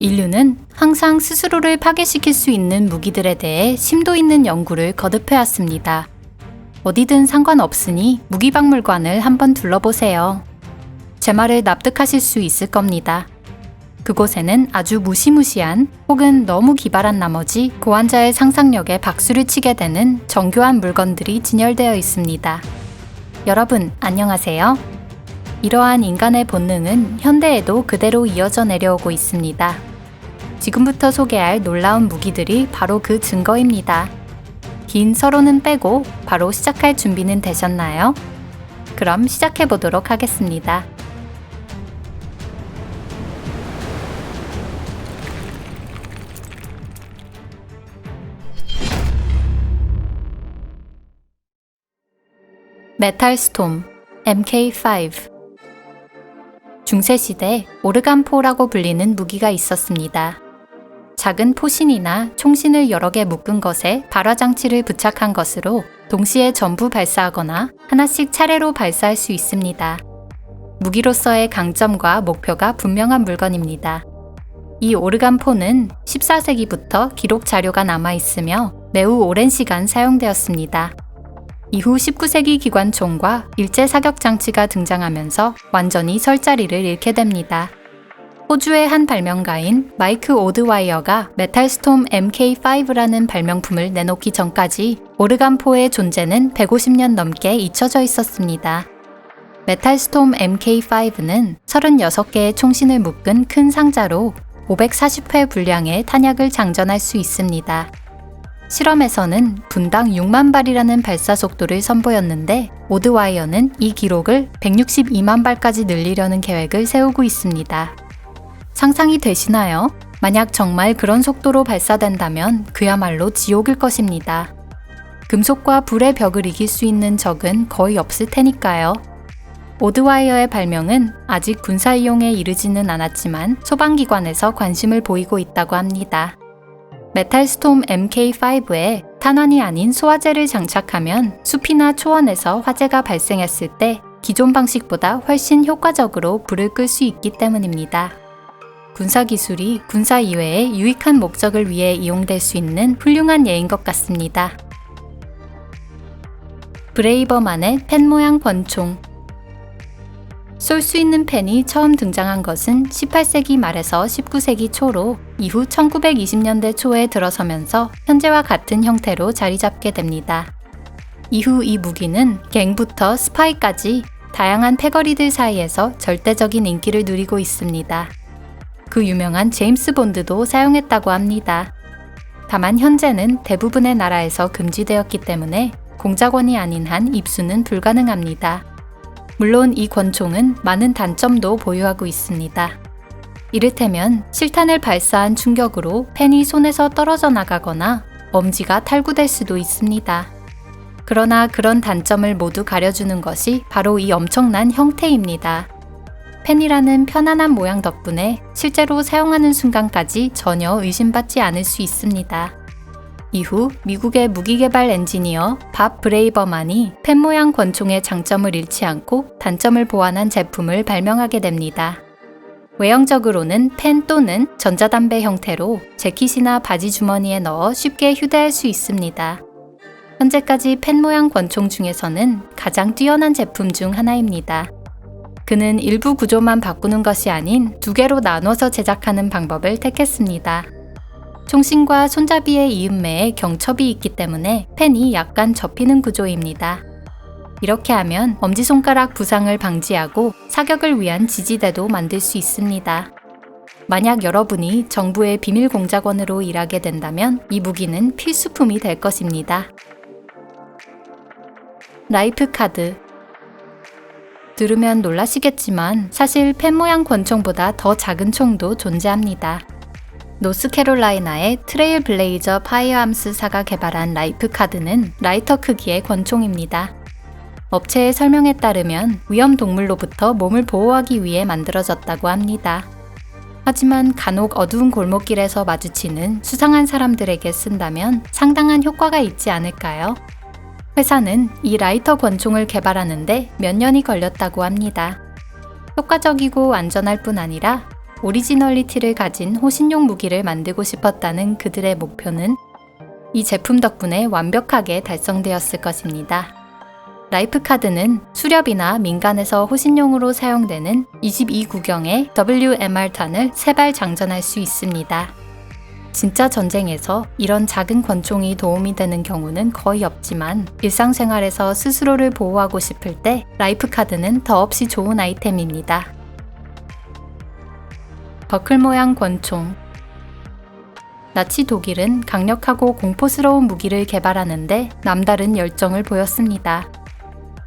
인류는 항상 스스로를 파괴시킬 수 있는 무기들에 대해 심도 있는 연구를 거듭해왔습니다. 어디든 상관없으니 무기박물관을 한번 둘러보세요. 제 말을 납득하실 수 있을 겁니다. 그곳에는 아주 무시무시한 혹은 너무 기발한 나머지 고환자의 상상력에 박수를 치게 되는 정교한 물건들이 진열되어 있습니다. 여러분, 안녕하세요. 이러한 인간의 본능은 현대에도 그대로 이어져 내려오고 있습니다. 지금부터 소개할 놀라운 무기들이 바로 그 증거입니다. 긴 서론은 빼고 바로 시작할 준비는 되셨나요? 그럼 시작해 보도록 하겠습니다. 메탈스톰 MK5 중세시대 오르간포라고 불리는 무기가 있었습니다. 작은 포신이나 총신을 여러 개 묶은 것에 발화장치를 부착한 것으로 동시에 전부 발사하거나 하나씩 차례로 발사할 수 있습니다. 무기로서의 강점과 목표가 분명한 물건입니다. 이 오르간포는 14세기부터 기록 자료가 남아있으며 매우 오랜 시간 사용되었습니다. 이후 19세기 기관총과 일제 사격 장치가 등장하면서 완전히 설 자리를 잃게 됩니다. 호주의 한 발명가인 마이크 오드와이어가 메탈스톰 MK5라는 발명품을 내놓기 전까지 오르간포의 존재는 150년 넘게 잊혀져 있었습니다. 메탈스톰 MK5는 36개의 총신을 묶은 큰 상자로 540회 분량의 탄약을 장전할 수 있습니다. 실험에서는 분당 6만 발이라는 발사 속도를 선보였는데 오드와이어는 이 기록을 162만 발까지 늘리려는 계획을 세우고 있습니다. 상상이 되시나요? 만약 정말 그런 속도로 발사된다면 그야말로 지옥일 것입니다. 금속과 불의 벽을 이길 수 있는 적은 거의 없을 테니까요. 오드와이어의 발명은 아직 군사 이용에 이르지는 않았지만 소방기관에서 관심을 보이고 있다고 합니다. 메탈스톰 MK5에 탄환이 아닌 소화제를 장착하면 숲이나 초원에서 화재가 발생했을 때 기존 방식보다 훨씬 효과적으로 불을 끌 수 있기 때문입니다. 군사기술이 군사 이외의 유익한 목적을 위해 이용될 수 있는 훌륭한 예인 것 같습니다. 브레이버만의 펜 모양 권총. 쏠 수 있는 펜이 처음 등장한 것은 18세기 말에서 19세기 초로 이후 1920년대 초에 들어서면서 현재와 같은 형태로 자리 잡게 됩니다. 이후 이 무기는 갱부터 스파이까지 다양한 패거리들 사이에서 절대적인 인기를 누리고 있습니다. 그 유명한 제임스 본드도 사용했다고 합니다. 다만 현재는 대부분의 나라에서 금지되었기 때문에 공작원이 아닌 한 입수는 불가능합니다. 물론 이 권총은 많은 단점도 보유하고 있습니다. 이를테면 실탄을 발사한 충격으로 펜이 손에서 떨어져 나가거나 엄지가 탈구될 수도 있습니다. 그러나 그런 단점을 모두 가려주는 것이 바로 이 엄청난 형태입니다. 펜이라는 편안한 모양 덕분에 실제로 사용하는 순간까지 전혀 의심받지 않을 수 있습니다. 이후 미국의 무기개발 엔지니어 밥 브레이버만이 펜 모양 권총의 장점을 잃지 않고 단점을 보완한 제품을 발명하게 됩니다. 외형적으로는 펜 또는 전자담배 형태로 재킷이나 바지 주머니에 넣어 쉽게 휴대할 수 있습니다. 현재까지 펜 모양 권총 중에서는 가장 뛰어난 제품 중 하나입니다. 그는 일부 구조만 바꾸는 것이 아닌 두 개로 나눠서 제작하는 방법을 택했습니다. 총신과 손잡이의 이음매에 경첩이 있기 때문에 펜이 약간 접히는 구조입니다. 이렇게 하면 엄지손가락 부상을 방지하고 사격을 위한 지지대도 만들 수 있습니다. 만약 여러분이 정부의 비밀 공작원으로 일하게 된다면 이 무기는 필수품이 될 것입니다. 라이프 카드. 들으면 놀라시겠지만 사실 펜 모양 권총보다 더 작은 총도 존재합니다. 노스캐롤라이나의 트레일 블레이저 파이어암스사가 개발한 라이프 카드는 라이터 크기의 권총입니다. 업체의 설명에 따르면 위험동물로부터 몸을 보호하기 위해 만들어졌다고 합니다. 하지만 간혹 어두운 골목길에서 마주치는 수상한 사람들에게 쓴다면 상당한 효과가 있지 않을까요? 회사는 이 라이터 권총을 개발하는데 몇 년이 걸렸다고 합니다. 효과적이고 안전할 뿐 아니라 오리지널리티를 가진 호신용 무기를 만들고 싶었다는 그들의 목표는 이 제품 덕분에 완벽하게 달성되었을 것입니다. 라이프카드는 수렵이나 민간에서 호신용으로 사용되는 22구경의 WMR탄을 3발 장전할 수 있습니다. 진짜 전쟁에서 이런 작은 권총이 도움이 되는 경우는 거의 없지만 일상생활에서 스스로를 보호하고 싶을 때 라이프카드는 더없이 좋은 아이템입니다. 버클 모양 권총. 나치 독일은 강력하고 공포스러운 무기를 개발하는데 남다른 열정을 보였습니다.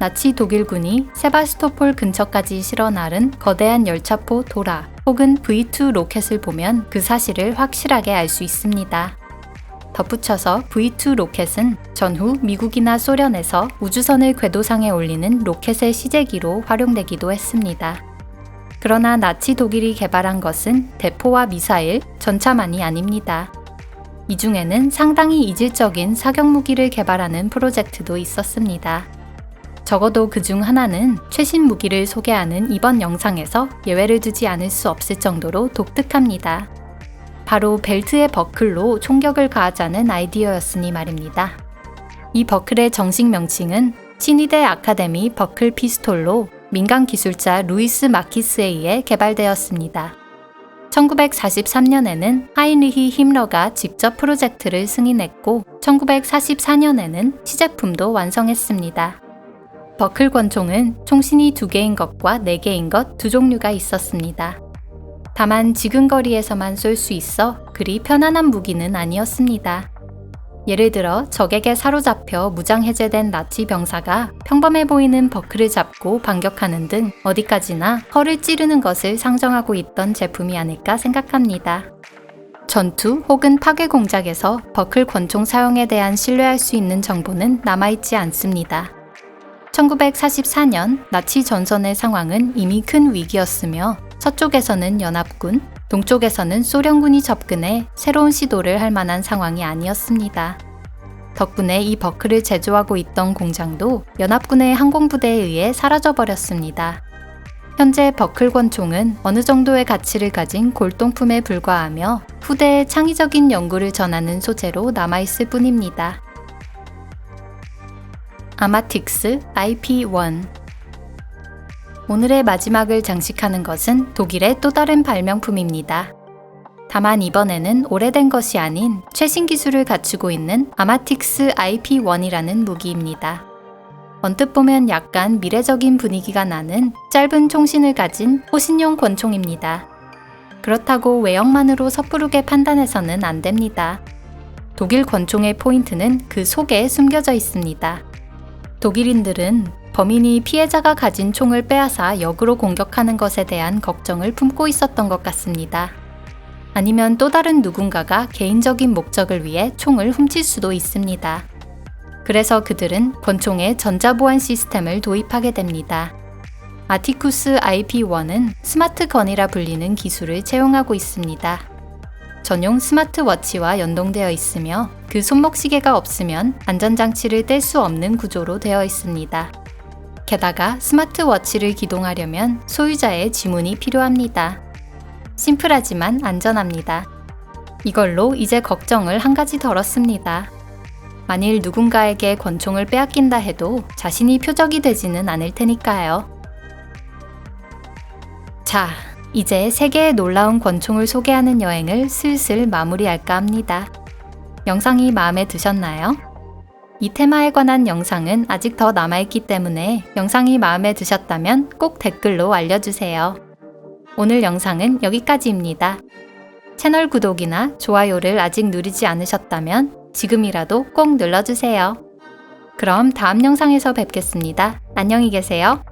나치 독일군이 세바스토폴 근처까지 실어 나른 거대한 열차포 도라 혹은 V2 로켓을 보면 그 사실을 확실하게 알 수 있습니다. 덧붙여서 V2 로켓은 전후 미국이나 소련에서 우주선을 궤도상에 올리는 로켓의 시제기로 활용되기도 했습니다. 그러나 나치 독일이 개발한 것은 대포와 미사일, 전차만이 아닙니다. 이 중에는 상당히 이질적인 사격무기를 개발하는 프로젝트도 있었습니다. 적어도 그 중 하나는 최신 무기를 소개하는 이번 영상에서 예외를 두지 않을 수 없을 정도로 독특합니다. 바로 벨트의 버클로 총격을 가하자는 아이디어였으니 말입니다. 이 버클의 정식 명칭은 친위대 아카데미 버클 피스톨로 민간 기술자 루이스 마키스에 의해 개발되었습니다. 1943년에는 하이리히 힘러가 직접 프로젝트를 승인했고 1944년에는 시제품도 완성했습니다. 버클 권총은 총신이 2개인 것과 4개인 것 두 종류가 있었습니다. 다만 지근거리에서만 쏠 수 있어 그리 편안한 무기는 아니었습니다. 예를 들어 적에게 사로잡혀 무장 해제된 나치 병사가 평범해 보이는 버클을 잡고 반격하는 등 어디까지나 허를 찌르는 것을 상정하고 있던 제품이 아닐까 생각합니다. 전투 혹은 파괴 공작에서 버클 권총 사용에 대한 신뢰할 수 있는 정보는 남아있지 않습니다. 1944년 나치 전선의 상황은 이미 큰 위기였으며 서쪽에서는 연합군, 동쪽에서는 소련군이 접근해 새로운 시도를 할 만한 상황이 아니었습니다. 덕분에 이 버클을 제조하고 있던 공장도 연합군의 항공부대에 의해 사라져버렸습니다. 현재 버클 권총은 어느 정도의 가치를 가진 골동품에 불과하며 후대의 창의적인 연구를 전하는 소재로 남아있을 뿐입니다. 아마틱스 IP-1. 오늘의 마지막을 장식하는 것은 독일의 또 다른 발명품입니다. 다만 이번에는 오래된 것이 아닌 최신 기술을 갖추고 있는 아마틱스 IP-1이라는 무기입니다. 언뜻 보면 약간 미래적인 분위기가 나는 짧은 총신을 가진 호신용 권총입니다. 그렇다고 외형만으로 섣부르게 판단해서는 안 됩니다. 독일 권총의 포인트는 그 속에 숨겨져 있습니다. 독일인들은 범인이 피해자가 가진 총을 빼앗아 역으로 공격하는 것에 대한 걱정을 품고 있었던 것 같습니다. 아니면 또 다른 누군가가 개인적인 목적을 위해 총을 훔칠 수도 있습니다. 그래서 그들은 권총에 전자보안 시스템을 도입하게 됩니다. 아티쿠스 IP-1은 스마트건이라 불리는 기술을 채용하고 있습니다. 전용 스마트워치와 연동되어 있으며 그 손목시계가 없으면 안전장치를 뗄 수 없는 구조로 되어 있습니다. 게다가 스마트워치를 기동하려면 소유자의 지문이 필요합니다. 심플하지만 안전합니다. 이걸로 이제 걱정을 한 가지 덜었습니다. 만일 누군가에게 권총을 빼앗긴다 해도 자신이 표적이 되지는 않을 테니까요. 자, 이제 세계의 놀라운 권총을 소개하는 여행을 슬슬 마무리할까 합니다. 영상이 마음에 드셨나요? 이 테마에 관한 영상은 아직 더 남아있기 때문에 영상이 마음에 드셨다면 꼭 댓글로 알려주세요. 오늘 영상은 여기까지입니다. 채널 구독이나 좋아요를 아직 누르지 않으셨다면 지금이라도 꼭 눌러주세요. 그럼 다음 영상에서 뵙겠습니다. 안녕히 계세요.